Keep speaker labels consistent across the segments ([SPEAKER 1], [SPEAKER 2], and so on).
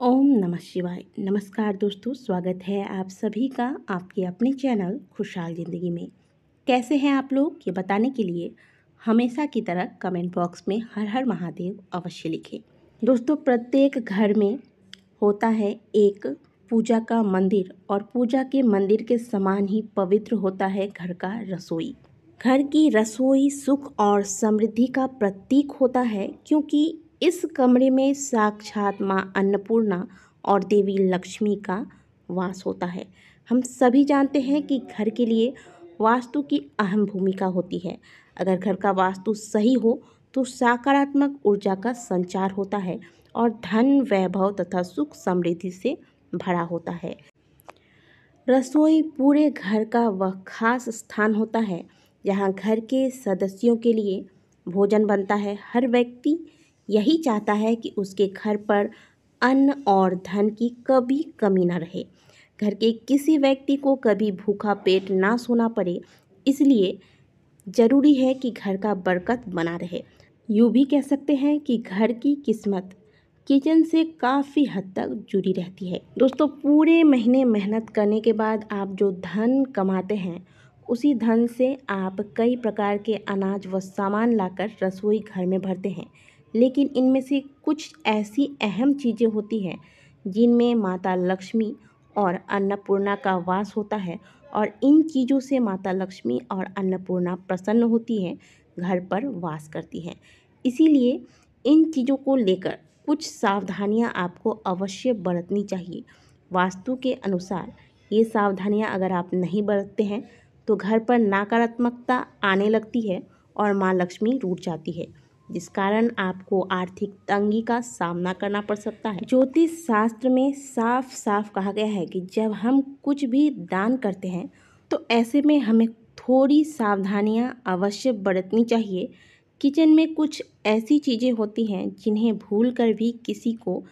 [SPEAKER 1] ओम नमः शिवाय। नमस्कार दोस्तों, स्वागत है आप सभी का आपके अपने चैनल खुशहाल ज़िंदगी में। कैसे हैं आप लोग, ये बताने के लिए हमेशा की तरह कमेंट बॉक्स में हर हर महादेव अवश्य लिखें। दोस्तों, प्रत्येक घर में होता है एक पूजा का मंदिर, और पूजा के मंदिर के समान ही पवित्र होता है घर का रसोई। घर की रसोई सुख और समृद्धि का प्रतीक होता है, क्योंकि इस कमरे में साक्षात माँ अन्नपूर्णा और देवी लक्ष्मी का वास होता है। हम सभी जानते हैं कि घर के लिए वास्तु की अहम भूमिका होती है। अगर घर का वास्तु सही हो तो सकारात्मक ऊर्जा का संचार होता है और धन, वैभव तथा सुख समृद्धि से भरा होता है। रसोई पूरे घर का वह खास स्थान होता है जहाँ घर के सदस्यों के लिए भोजन बनता है। हर व्यक्ति यही चाहता है कि उसके घर पर अन्न और धन की कभी कमी न रहे, घर के किसी व्यक्ति को कभी भूखा पेट ना सोना पड़े। इसलिए ज़रूरी है कि घर का बरकत बना रहे। यूँ भी कह सकते हैं कि घर की किस्मत किचन से काफ़ी हद तक जुड़ी रहती है। दोस्तों, पूरे महीने मेहनत करने के बाद आप जो धन कमाते हैं, उसी धन से आप कई प्रकार के अनाज व सामान लाकर रसोई घर में भरते हैं। लेकिन इनमें से कुछ ऐसी अहम चीज़ें होती हैं जिनमें माता लक्ष्मी और अन्नपूर्णा का वास होता है, और इन चीज़ों से माता लक्ष्मी और अन्नपूर्णा प्रसन्न होती हैं, घर पर वास करती हैं। इसीलिए इन चीज़ों को लेकर कुछ सावधानियां आपको अवश्य बरतनी चाहिए। वास्तु के अनुसार ये सावधानियां अगर आप नहीं बरतते हैं तो घर पर नकारात्मकता आने लगती है और माँ लक्ष्मी रूठ जाती है, जिस कारण आपको आर्थिक तंगी का सामना करना पड़ सकता है। ज्योतिष शास्त्र में साफ साफ कहा गया है कि जब हम कुछ भी दान करते हैं तो ऐसे में हमें थोड़ी सावधानियां अवश्य बरतनी चाहिए। किचन में कुछ ऐसी चीज़ें होती हैं जिन्हें भूलकर भी किसी को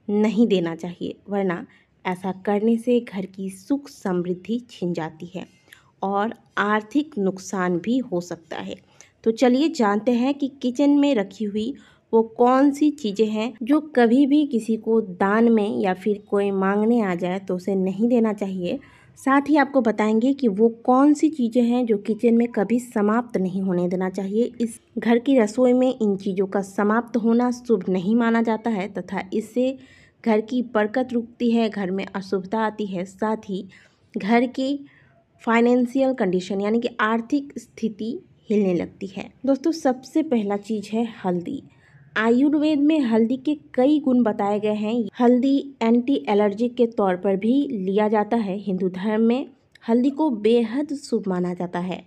[SPEAKER 1] नहीं देना चाहिए, वरना ऐसा करने से घर की सुख समृद्धि छिन जाती है और आर्थिक नुकसान भी हो सकता है। तो चलिए जानते हैं कि किचन में रखी हुई वो कौन सी चीज़ें हैं जो कभी भी किसी को दान में या फिर कोई मांगने आ जाए तो उसे नहीं देना चाहिए। साथ ही आपको बताएंगे कि वो कौन सी चीज़ें हैं जो किचन में कभी समाप्त नहीं होने देना चाहिए। इस घर की रसोई में इन चीज़ों का समाप्त होना शुभ नहीं माना जाता है तथा इससे घर की बरकत रुकती है, घर में अशुभता आती है। साथ ही घर की फाइनेंशियल कंडीशन यानी कि आर्थिक स्थिति हिलने लगती है। दोस्तों, सबसे पहला चीज़ है हल्दी। आयुर्वेद में हल्दी के कई गुण बताए गए हैं। हल्दी एंटी एलर्जिक के तौर पर भी लिया जाता है। हिंदू धर्म में हल्दी को बेहद शुभ माना जाता है।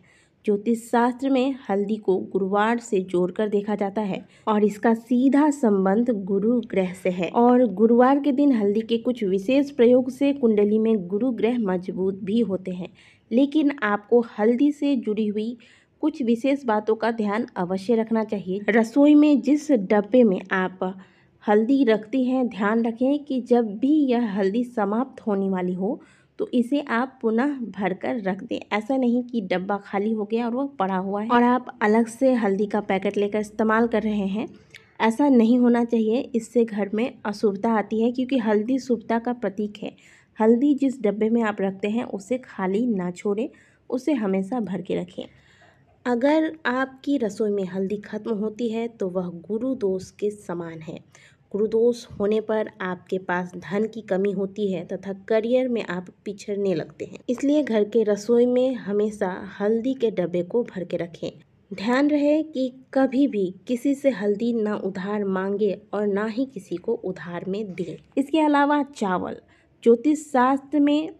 [SPEAKER 1] ज्योतिष शास्त्र में हल्दी को गुरुवार से जोड़कर देखा जाता है और इसका सीधा संबंध गुरु ग्रह से है, और गुरुवार के दिन हल्दी के कुछ विशेष प्रयोग से कुंडली में गुरु ग्रह मजबूत भी होते हैं। लेकिन आपको हल्दी से जुड़ी हुई कुछ विशेष बातों का ध्यान अवश्य रखना चाहिए। रसोई में जिस डब्बे में आप हल्दी रखती हैं, ध्यान रखें कि जब भी यह हल्दी समाप्त होने वाली हो तो इसे आप पुनः भरकर रख दें। ऐसा नहीं कि डब्बा खाली हो गया और वो पड़ा हुआ है और आप अलग से हल्दी का पैकेट लेकर इस्तेमाल कर रहे हैं। ऐसा नहीं होना चाहिए, इससे घर में अशुभता आती है, क्योंकि हल्दी शुभता का प्रतीक है। हल्दी जिस डब्बे में आप रखते हैं उसे खाली ना छोड़ें, उसे हमेशा भर के रखें। अगर आपकी रसोई में हल्दी खत्म होती है तो वह गुरु दोष के समान है। गुरु दोष होने पर आपके पास धन की कमी होती है तथा करियर में आप पिछड़ने लगते हैं। इसलिए घर के रसोई में हमेशा हल्दी के डब्बे को भर के रखें। ध्यान रहे कि कभी भी किसी से हल्दी ना उधार मांगे और ना ही किसी को उधार में दें। इसके अलावा चावल, ज्योतिष शास्त्र में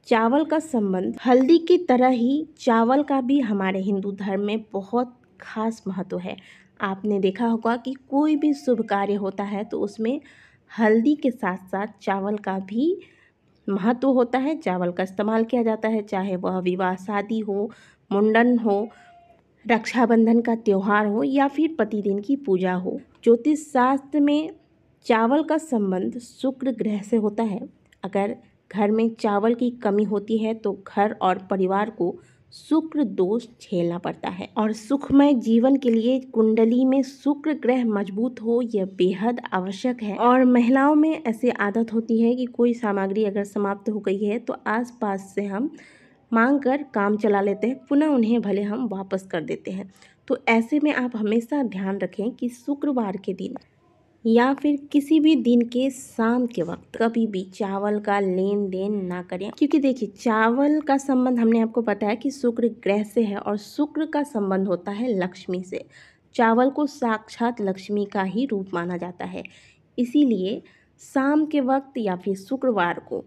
[SPEAKER 1] चावल का संबंध हल्दी की तरह ही चावल का भी हमारे हिंदू धर्म में बहुत खास महत्व है। आपने देखा होगा कि कोई भी शुभ कार्य होता है तो उसमें हल्दी के साथ साथ चावल का भी महत्व होता है। चावल का इस्तेमाल किया जाता है, चाहे वह विवाह शादी हो, मुंडन हो, रक्षाबंधन का त्यौहार हो या फिर प्रतिदिन की पूजा हो। ज्योतिष शास्त्र में चावल का संबंध शुक्र ग्रह से होता है। अगर घर में चावल की कमी होती है तो घर और परिवार को शुक्र दोष झेलना पड़ता है। और सुखमय जीवन के लिए कुंडली में शुक्र ग्रह मजबूत हो यह बेहद आवश्यक है। और महिलाओं में ऐसी आदत होती है कि कोई सामग्री अगर समाप्त हो गई है तो आसपास से हम मांग कर काम चला लेते हैं, पुनः उन्हें भले हम वापस कर देते हैं। तो ऐसे में आप हमेशा ध्यान रखें कि शुक्रवार के दिन या फिर किसी भी दिन के शाम के वक्त कभी भी चावल का लेन देन ना करें, क्योंकि देखिए चावल का संबंध हमने आपको बताया कि शुक्र ग्रह से है और शुक्र का संबंध होता है लक्ष्मी से। चावल को साक्षात लक्ष्मी का ही रूप माना जाता है। इसीलिए शाम के वक्त या फिर शुक्रवार को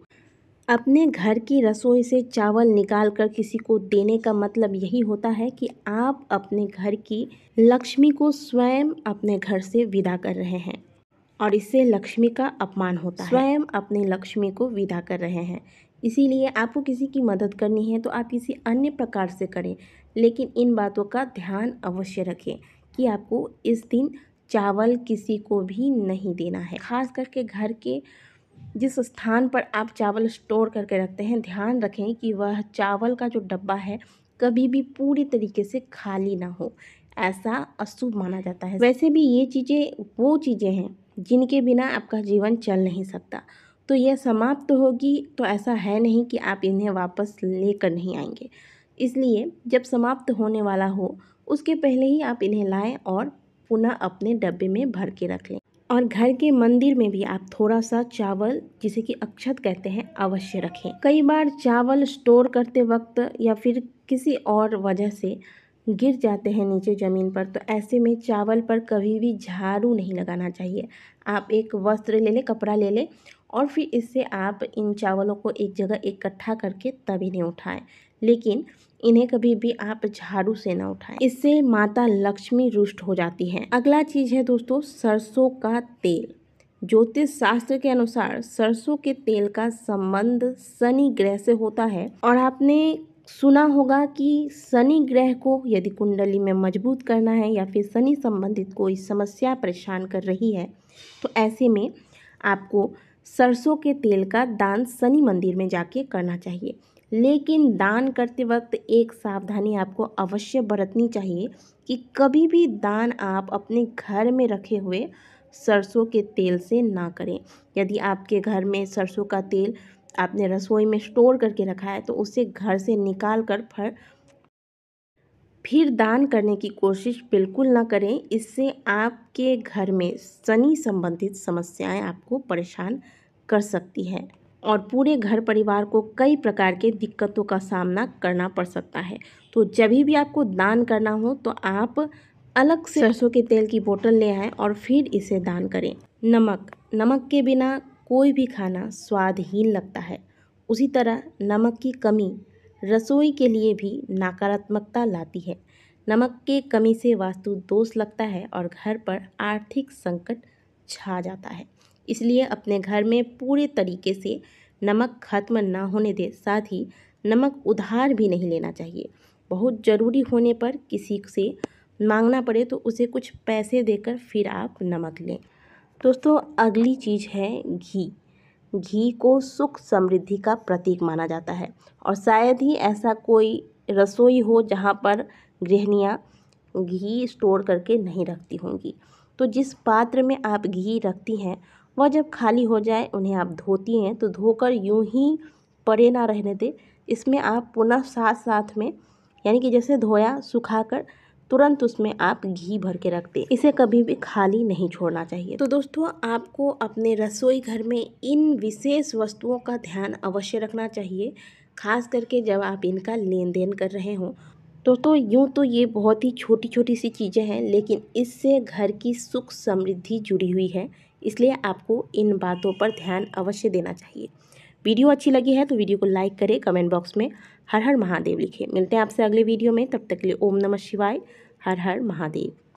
[SPEAKER 1] अपने घर की रसोई से चावल निकाल कर किसी को देने का मतलब यही होता है कि आप अपने घर की लक्ष्मी को स्वयं अपने घर से विदा कर रहे हैं और इससे लक्ष्मी का अपमान होता है। स्वयं अपनी लक्ष्मी को विदा कर रहे हैं। इसीलिए आपको किसी की मदद करनी है तो आप किसी अन्य प्रकार से करें, लेकिन इन बातों का ध्यान अवश्य रखें कि आपको इस दिन चावल किसी को भी नहीं देना है। खास करके घर के जिस स्थान पर आप चावल स्टोर करके रखते हैं, ध्यान रखें कि वह चावल का जो डब्बा है कभी भी पूरी तरीके से खाली ना हो, ऐसा अशुभ माना जाता है। वैसे भी ये चीज़ें वो चीज़ें हैं जिनके बिना आपका जीवन चल नहीं सकता, तो यह समाप्त होगी तो ऐसा है नहीं कि आप इन्हें वापस लेकर नहीं आएंगे। इसलिए जब समाप्त होने वाला हो उसके पहले ही आप इन्हें लाएं और पुनः अपने डब्बे में भर के रख लें। और घर के मंदिर में भी आप थोड़ा सा चावल, जिसे कि अक्षत कहते हैं, अवश्य रखें। कई बार चावल स्टोर करते वक्त या फिर किसी और वजह से गिर जाते हैं नीचे ज़मीन पर, तो ऐसे में चावल पर कभी भी झाड़ू नहीं लगाना चाहिए। आप एक वस्त्र ले लें, कपड़ा ले लें और फिर इससे आप इन चावलों को एक जगह इकट्ठा करके तब इन्हें उठाएं, लेकिन इन्हें कभी भी आप झाड़ू से ना उठाएं, इससे माता लक्ष्मी रुष्ट हो जाती हैं। अगला चीज़ है दोस्तों सरसों का तेल। ज्योतिष शास्त्र के अनुसार सरसों के तेल का संबंध शनि ग्रह से होता है और आपने सुना होगा कि शनि ग्रह को यदि कुंडली में मजबूत करना है या फिर शनि संबंधित कोई समस्या परेशान कर रही है तो ऐसे में आपको सरसों के तेल का दान शनि मंदिर में जाके करना चाहिए। लेकिन दान करते वक्त एक सावधानी आपको अवश्य बरतनी चाहिए कि कभी भी दान आप अपने घर में रखे हुए सरसों के तेल से ना करें। यदि आपके घर में सरसों का तेल आपने रसोई में स्टोर करके रखा है तो उसे घर से निकाल कर फिर दान करने की कोशिश बिल्कुल ना करें। इससे आपके घर में शनि संबंधित समस्याएं आपको परेशान कर सकती है और पूरे घर परिवार को कई प्रकार के दिक्कतों का सामना करना पड़ सकता है। तो जब भी आपको दान करना हो तो आप अलग से सरसों के तेल की बोतल ले आएँ और फिर इसे दान करें। नमक के बिना कोई भी खाना स्वादहीन लगता है। उसी तरह नमक की कमी रसोई के लिए भी नकारात्मकता लाती है। नमक के कमी से वास्तु दोष लगता है और घर पर आर्थिक संकट छा जाता है। इसलिए अपने घर में पूरे तरीके से नमक खत्म ना होने दें। साथ ही नमक उधार भी नहीं लेना चाहिए। बहुत ज़रूरी होने पर किसी से मांगना पड़े तो उसे कुछ पैसे देकर फिर आप नमक लें। दोस्तों अगली चीज़ है घी। घी को सुख समृद्धि का प्रतीक माना जाता है और शायद ही ऐसा कोई रसोई हो जहाँ पर गृहिणियाँ घी स्टोर करके नहीं रखती होंगी। तो जिस पात्र में आप घी रखती हैं वह जब खाली हो जाए उन्हें आप धोती हैं तो धोकर यूं ही पड़े ना रहने दें। इसमें आप पुनः साथ में यानी कि जैसे धोया सुखाकर तुरंत उसमें आप घी भर के रख दें। इसे कभी भी खाली नहीं छोड़ना चाहिए। तो दोस्तों आपको अपने रसोई घर में इन विशेष वस्तुओं का ध्यान अवश्य रखना चाहिए, खास करके जब आप इनका लेन देन कर रहे हों। दोस्तों यूँ तो ये बहुत ही छोटी छोटी सी चीज़ें हैं, लेकिन इससे घर की सुख समृद्धि जुड़ी हुई है, इसलिए आपको इन बातों पर ध्यान अवश्य देना चाहिए। वीडियो अच्छी लगी है तो वीडियो को लाइक करें, कमेंट बॉक्स में हर हर महादेव लिखें। मिलते हैं आपसे अगले वीडियो में, तब तक के लिए ओम नमः शिवाय, हर हर महादेव।